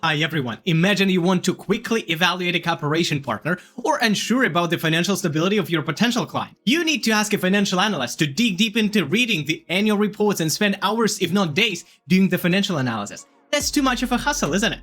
Hi everyone, imagine you want to quickly evaluate a cooperation partner or unsure about the financial stability of your potential client. You need to ask a financial analyst to dig deep into reading the annual reports and spend hours, if not days, doing the financial analysis. That's too much of a hassle, isn't it?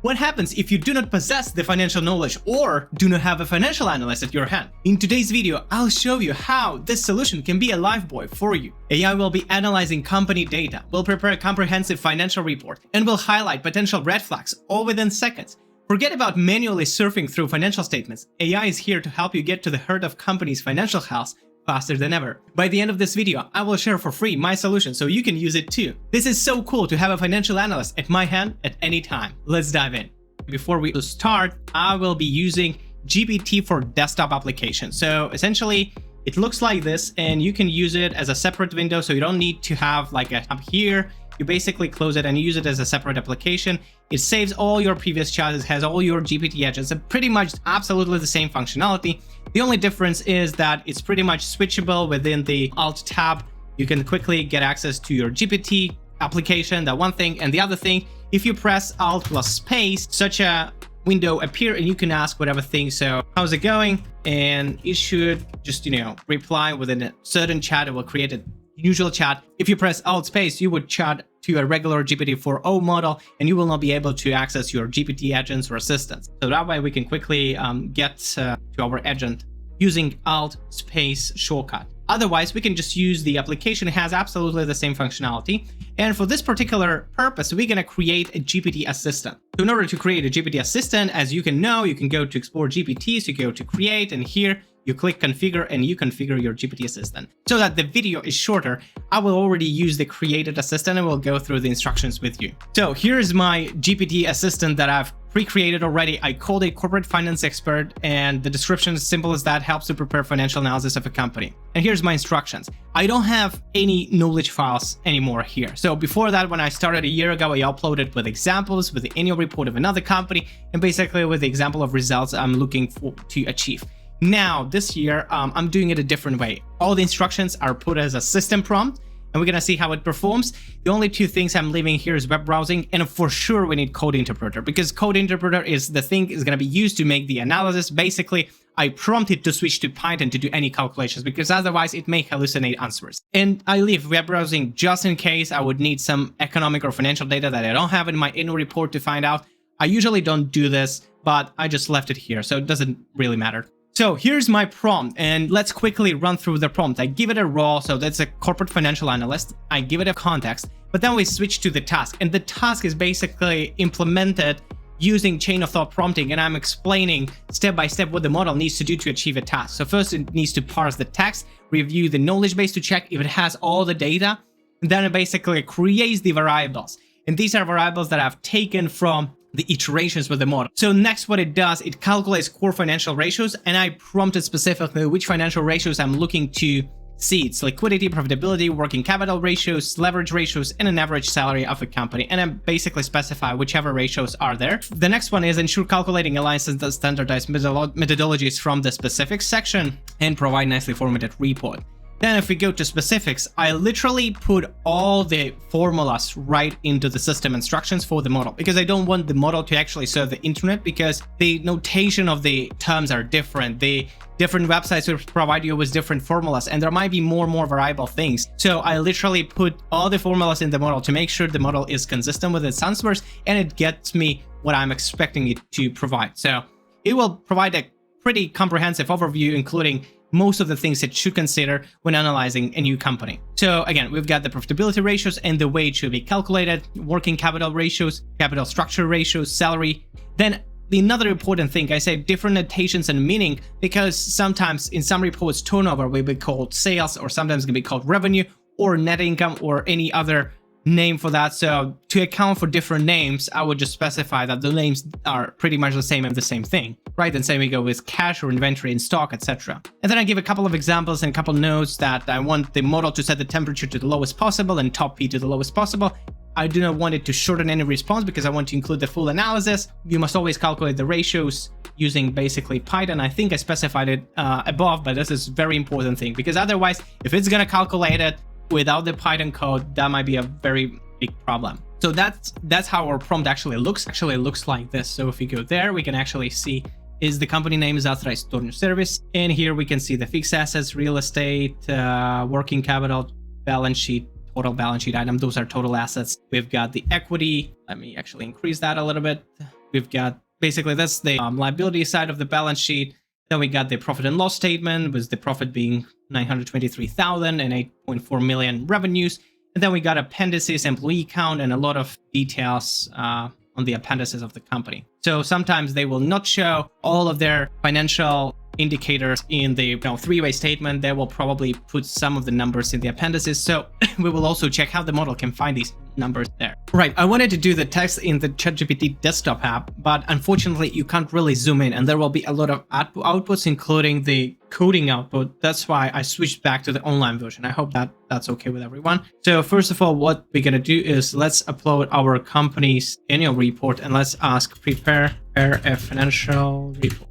What happens if you do not possess the financial knowledge or do not have a financial analyst at your hand? In today's video, I'll show you how this solution can be a lifebuoy for you. AI will be analyzing company data, will prepare a comprehensive financial report, and will highlight potential red flags all within seconds. Forget about manually surfing through financial statements. AI is here to help you get to the heart of companies' financial health faster than ever. By the end of this video, I will share for free my solution so you can use it too. This is so cool to have a financial analyst at my hand at any time. Let's dive in. Before we start, I will be using GPT for desktop application. So essentially, it looks like this, and you can use it as a separate window, so you don't need to have like a tab here. You basically close it and use it as a separate application. It saves all your previous chats, it has all your GPT agents, and pretty much absolutely the same functionality. The only difference is that it's pretty much switchable within the Alt tab. You can quickly get access to your GPT application, that one thing. And the other thing, if you press Alt plus space, such a window appear and you can ask whatever thing. So how's it going? And it should just, reply within a certain chat. It will create a usual chat. If you press Alt space, you would chat to a regular GPT-4o model, and you will not be able to access your GPT agents or assistants. So that way we can quickly get to our agent using Alt space shortcut. Otherwise, we can just use the application. It has absolutely the same functionality. And for this particular purpose, we're going to create a GPT assistant. So in order to create a GPT assistant, as you can know, you can go to Explore GPTs, you go to Create, and here you click Configure and you configure your GPT assistant. So that the video is shorter, I will already use the created assistant and we'll go through the instructions with you. So here's my GPT assistant that I've pre-created already. I called it Corporate Finance Expert, and the description is simple as that, helps to prepare financial analysis of a company. And here's my instructions. I don't have any knowledge files anymore here. So before that, when I started a year ago, I uploaded with examples, with the annual report of another company, and basically with the example of results I'm looking to achieve. Now, this year, I'm doing it a different way. All the instructions are put as a system prompt, and we're gonna see how it performs. The only two things I'm leaving here is web browsing, and for sure we need code interpreter, because code interpreter is the thing is gonna be used to make the analysis. Basically, I prompt it to switch to Python to do any calculations, because otherwise it may hallucinate answers. And I leave web browsing just in case I would need some economic or financial data that I don't have in my annual report to find out. I usually don't do this, but I just left it here, so it doesn't really matter. So here's my prompt, and let's quickly run through the prompt. I give it a role, so that's a corporate financial analyst. I give it a context, but then we switch to the task, and the task is basically implemented using chain of thought prompting, and I'm explaining step by step what the model needs to do to achieve a task. So first it needs to parse the text, review the knowledge base to check if it has all the data, and then it basically creates the variables. And these are variables that I've taken from the iterations with the model. So next what it does, it calculates core financial ratios, and I prompted specifically which financial ratios I'm looking to see. It's liquidity, profitability, working capital ratios, leverage ratios, and an average salary of a company. And I basically specify whichever ratios are there. The next one is ensure calculating aligns to the standardized methodologies from the specific section and provide nicely formatted report. Then if we go to specifics, I literally put all the formulas right into the system instructions for the model, because I don't want the model to actually serve the internet, because the notation of the terms are different. The different websites will provide you with different formulas, and there might be more variable things. So I literally put all the formulas in the model to make sure the model is consistent with its answers and it gets me what I'm expecting it to provide. So it will provide a pretty comprehensive overview, including most of the things it should consider when analyzing a new company. So again, we've got the profitability ratios and the way it should be calculated, working capital ratios, capital structure ratios, salary. Then another important thing, I say different notations and meaning, because sometimes in some reports, turnover will be called sales, or sometimes it can be called revenue or net income or any other name for that. So to account for different names, I would just specify that the names are pretty much the same and the same thing, right? And same we go with cash or inventory in stock, etc. And then I give a couple of examples and a couple notes that I want the model to set the temperature to the lowest possible and top P to the lowest possible. I do not want it to shorten any response because I want to include the full analysis. You must always calculate the ratios using basically Python. I think I specified it above, but this is a very important thing, because otherwise, if it's going to calculate it without the Python code, that might be a very big problem. So that's how our prompt actually looks. Actually, it looks like this. So if we go there, we can actually see is the company name is authorized storage service. And here we can see the fixed assets, real estate, working capital, balance sheet, total balance sheet item. Those are total assets. We've got the equity. Let me actually increase that a little bit. We've got basically that's the liability side of the balance sheet. Then we got the profit and loss statement with the profit being 923,000 and 8.4 million revenues. And then we got appendices, employee count, and a lot of details on the appendices of the company. So sometimes they will not show all of their financial indicators in the three-way statement. They will probably put some of the numbers in the appendices. So we will also check how the model can find these numbers there. Right, I wanted to do the text in the ChatGPT desktop app, but unfortunately you can't really zoom in, and there will be a lot of outputs, including the coding output. That's why I switched back to the online version. I hope that that's okay with everyone. So first of all, what we're gonna do is let's upload our company's annual report, and let's ask prepare a financial report.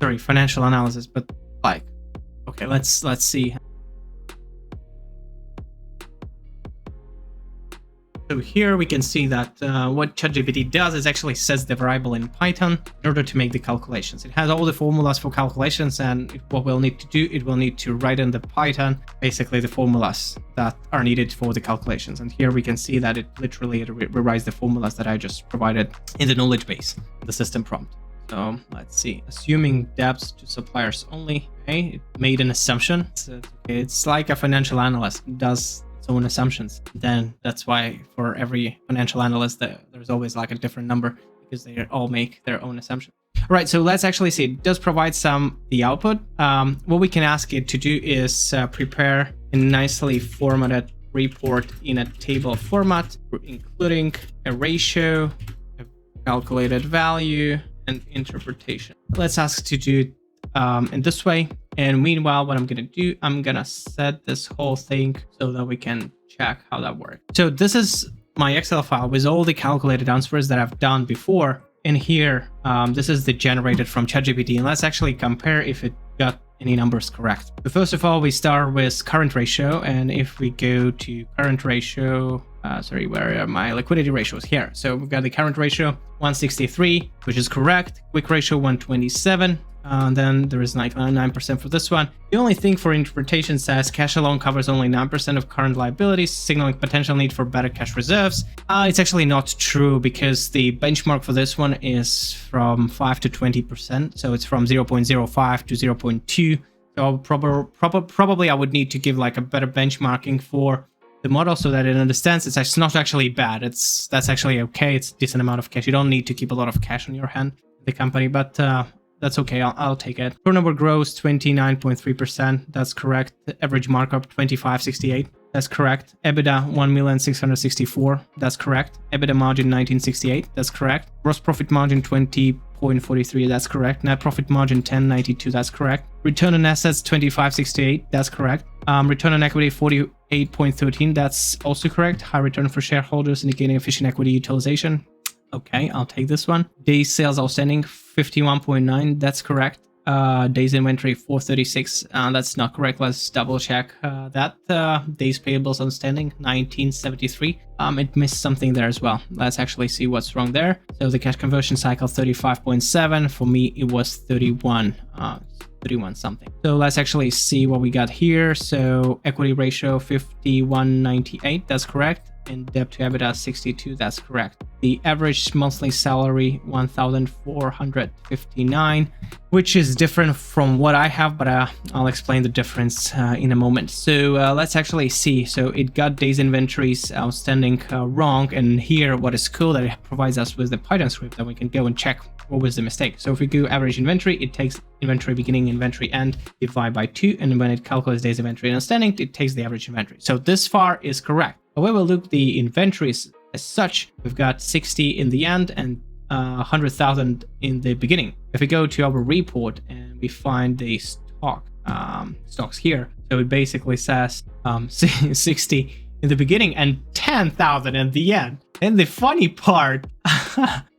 Sorry, financial analysis, but like, okay, let's see. So here we can see that what ChatGPT does is actually sets the variable in Python in order to make the calculations. It has all the formulas for calculations, and what we'll need to do, it will need to write in the Python basically the formulas that are needed for the calculations. And here we can see that it literally rewrites the formulas that I just provided in the knowledge base, the system prompt. So let's see, assuming debts to suppliers only. Okay, it made an assumption. It's like a financial analyst does its own assumptions. Then that's why for every financial analyst, there's always like a different number, because they all make their own assumption. All right, so let's actually see. It does provide the output. What we can ask it to do is prepare a nicely formatted report in a table format, including a ratio, a calculated value, and interpretation. Let's ask to do it in this way. And meanwhile, what I'm going to do, I'm going to set this whole thing so that we can check how that works. So this is my Excel file with all the calculated answers that I've done before. And here, this is the generated from ChatGPT. And let's actually compare if it got any numbers correct. So first of all, we start with current ratio. And if we go to current ratio, where are my liquidity ratios? Here. So we've got the current ratio 163, which is correct. Quick ratio 127. Then there is 99% for this one. The only thing for interpretation says cash alone covers only 9% of current liabilities, signaling potential need for better cash reserves. It's actually not true, because the benchmark for this one is from 5 to 20%. So it's from 0.05 to 0.2. So probably I would need to give like a better benchmarking for the model so that it understands it's not actually bad. That's actually okay. It's a decent amount of cash. You don't need to keep a lot of cash on your hand, the company, but that's okay. I'll take it. Turnover gross 29.3%. That's correct. The average markup 25.68. That's correct. EBITDA 1,664,000. That's correct. EBITDA margin 19.68. That's correct. Gross profit margin 20.43. That's correct. Net profit margin 10.92. That's correct. Return on assets 25.68. That's correct. Return on equity 48.13. That's also correct. High return for shareholders, indicating efficient equity utilization. Okay, I'll take this one. Days sales outstanding 51.9. That's correct. Days inventory 436. That's not correct. Let's double check that. Days payables outstanding 1973. It missed something there as well. Let's actually see what's wrong there. So the cash conversion cycle 35.7. For me, it was 31. 31 something. So let's actually see what we got here. So equity ratio 51.98. That's correct. And debt to EBITDA 62. That's correct. The average monthly salary 1,459, which is different from what I have, but I'll explain the difference in a moment. So let's actually see. So it got days inventories outstanding wrong, and here what is cool that it provides us with the Python script that we can go and check what was the mistake. So if we go average inventory, it takes inventory beginning, inventory end, divide by 2, and when it calculates days inventory outstanding, it takes the average inventory. So this far is correct. However, look, the inventories as such, we've got 60 in the end and 100,000 in the beginning. If we go to our report and we find the stocks here, so it basically says 60 in the beginning and 10,000 in the end. And the funny part,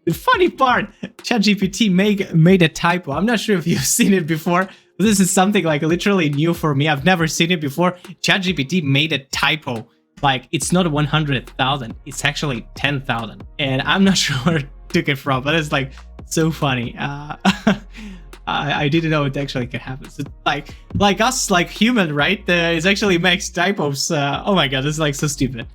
ChatGPT made a typo. I'm not sure if you've seen it before. This is something like literally new for me. I've never seen it before. ChatGPT made a typo like it's not 100,000, it's actually 10,000. And I'm not sure where it took it from, but it's like so funny. I didn't know it actually could happen. So like us, like human, right? It actually makes typos. Oh my god, it's like so stupid.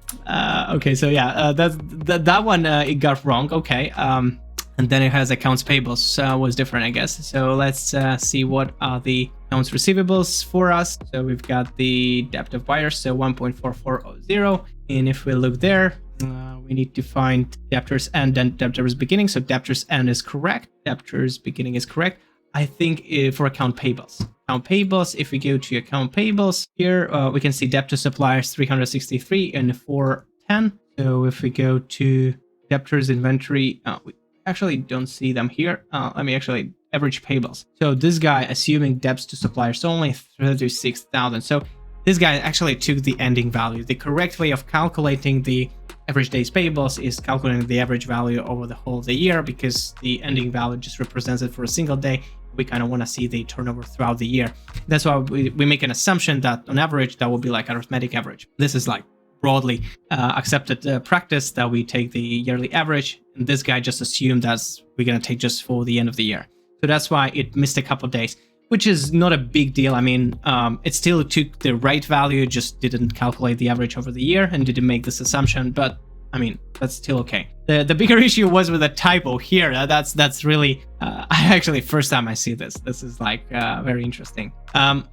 Okay, so yeah, that one it got wrong. Okay, and then it has accounts payables was different, I guess. So let's see what are the accounts receivables for us. So we've got the debt of buyers, so 1.4400, and if we look there, we need to find debtors end and debtors beginning. So debtors end is correct, debtors beginning is correct. I think for account payables. Account payables, if we go to account payables, here we can see debt to suppliers 363 and 410. So if we go to debtors inventory, we actually don't see them here. Let me actually average payables. So this guy, assuming debts to suppliers, only 36,000. So this guy actually took the ending value. The correct way of calculating the average days payables is calculating the average value over the whole of the year, because the ending value just represents it for a single day. We kind of want to see the turnover throughout the year. That's why we make an assumption that on average, that will be like arithmetic average. This is like broadly accepted practice that we take the yearly average. And this guy just assumed that we're going to take just for the end of the year. So that's why it missed a couple of days, which is not a big deal. I mean, it still took the right value, just didn't calculate the average over the year and didn't make this assumption. But I mean, that's still okay. The bigger issue was with the typo here. That's really actually first time I see this. This is like very interesting.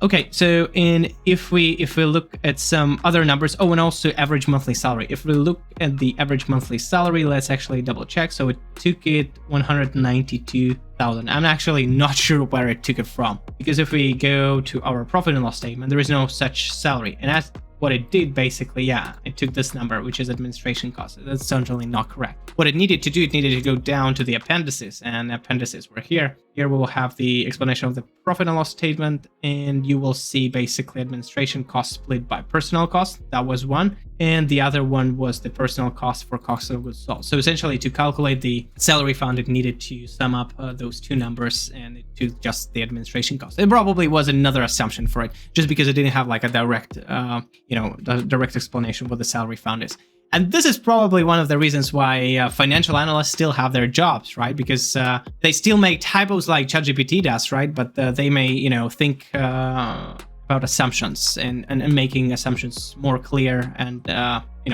Okay, so if we look at some other numbers, and also average monthly salary. If we look at the average monthly salary, let's actually double check. So it took it 192,000. I'm actually not sure where it took it from, because if we go to our profit and loss statement, there is no such salary, and that's what it did basically. Yeah, it took this number, which is administration costs. That's certainly not correct. What it needed to do, it needed to go down to the appendices, and appendices were here. Here we will have the explanation of the profit and loss statement, and you will see basically administration costs split by personnel costs. That was one. And the other one was the personnel cost for cost of goods sold. So essentially, to calculate the salary fund, it needed to sum up those two numbers, and it took just the administration cost. It probably was another assumption for it, just because it didn't have like a direct, direct explanation what the salary fund is. And this is probably one of the reasons why financial analysts still have their jobs, right? Because they still make typos like ChatGPT does, right? But they may, think about assumptions and making assumptions more clear, and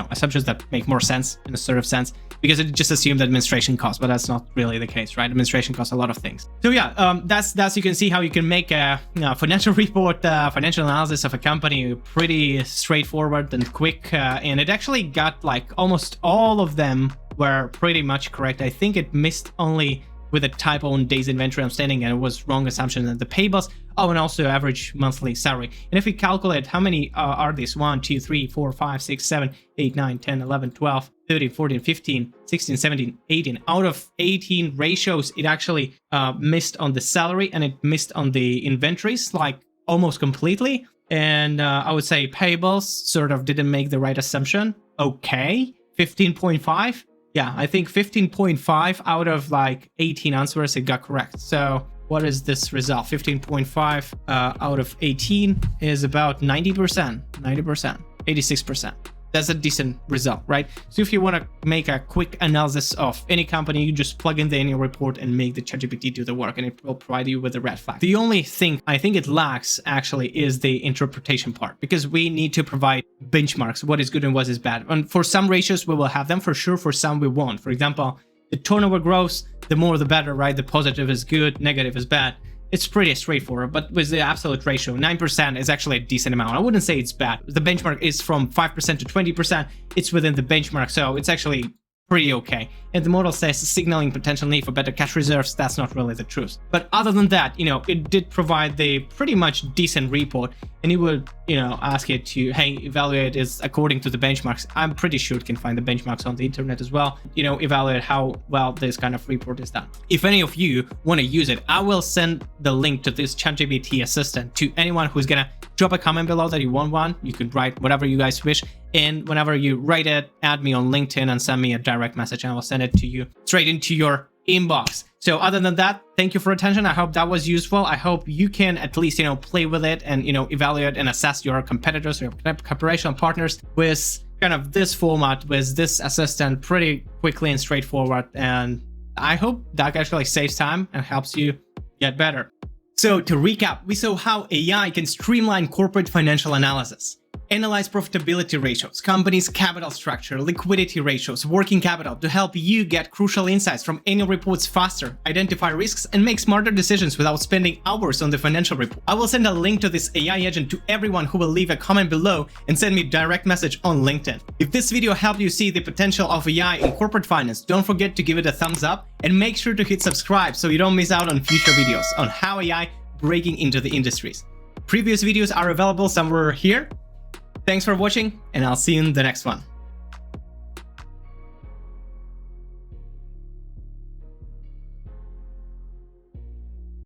assumptions that make more sense in a sort of sense, because it just assumed administration costs, but that's not really the case, right? Administration costs a lot of things. So yeah, that's you can see how you can make a financial report, financial analysis of a company pretty straightforward and quick, and it actually got like almost all of them were pretty much correct. I think it missed only with a typo on days inventory outstanding, and it was wrong assumption at the payables. And also average monthly salary. And if we calculate how many are these, 1, 2, 3, 4, 5, 6, 7, 8, 9, 10, 11, 12, 13, 14, 15, 16, 17, 18. Out of 18 ratios, it actually missed on the salary, and it missed on the inventories, like almost completely. And I would say payables sort of didn't make the right assumption. Okay, 15.5. Yeah, I think 15.5 out of like 18 answers, it got correct. So what is this result? 15.5 out of 18 is about 90%, 86%. That's a decent result, right? So if you want to make a quick analysis of any company, you just plug in the annual report and make the ChatGPT do the work, and it will provide you with a red flag. The only thing I think it lacks actually is the interpretation part, because we need to provide benchmarks, what is good and what is bad. And for some ratios, we will have them for sure. For some, we won't. For example, the turnover grows, the more the better, right? The positive is good, negative is bad. It's pretty straightforward, but with the absolute ratio, 9% is actually a decent amount. I wouldn't say it's bad. The benchmark is from 5% to 20%. It's within the benchmark, so it's actually pretty okay. And the model says signaling potential need for better cash reserves. That's not really the truth. But other than that, it did provide the pretty much decent report, and it would, ask it to, hey, evaluate is according to the benchmarks. I'm pretty sure it can find the benchmarks on the internet as well. Evaluate how well this kind of report is done. If any of you want to use it, I will send the link to this ChatGPT assistant to anyone who's gonna drop a comment below that you want one. You can write whatever you guys wish. And whenever you write it, add me on LinkedIn and send me a direct message, and I will send it to you straight into your inbox. So other than that, thank you for attention. I hope that was useful. I hope you can at least, play with it and, evaluate and assess your competitors or your cooperation partners with kind of this format with this assistant pretty quickly and straightforward. And I hope that actually saves time and helps you get better. So to recap, we saw how AI can streamline corporate financial analysis, analyze profitability ratios, companies' capital structure, liquidity ratios, working capital to help you get crucial insights from annual reports faster, identify risks, and make smarter decisions without spending hours on the financial report. I will send a link to this AI agent to everyone who will leave a comment below and send me a direct message on LinkedIn. If this video helped you see the potential of AI in corporate finance, don't forget to give it a thumbs up and make sure to hit subscribe so you don't miss out on future videos on how AI breaking into the industries. Previous videos are available somewhere here. Thanks for watching, and I'll see you in the next one.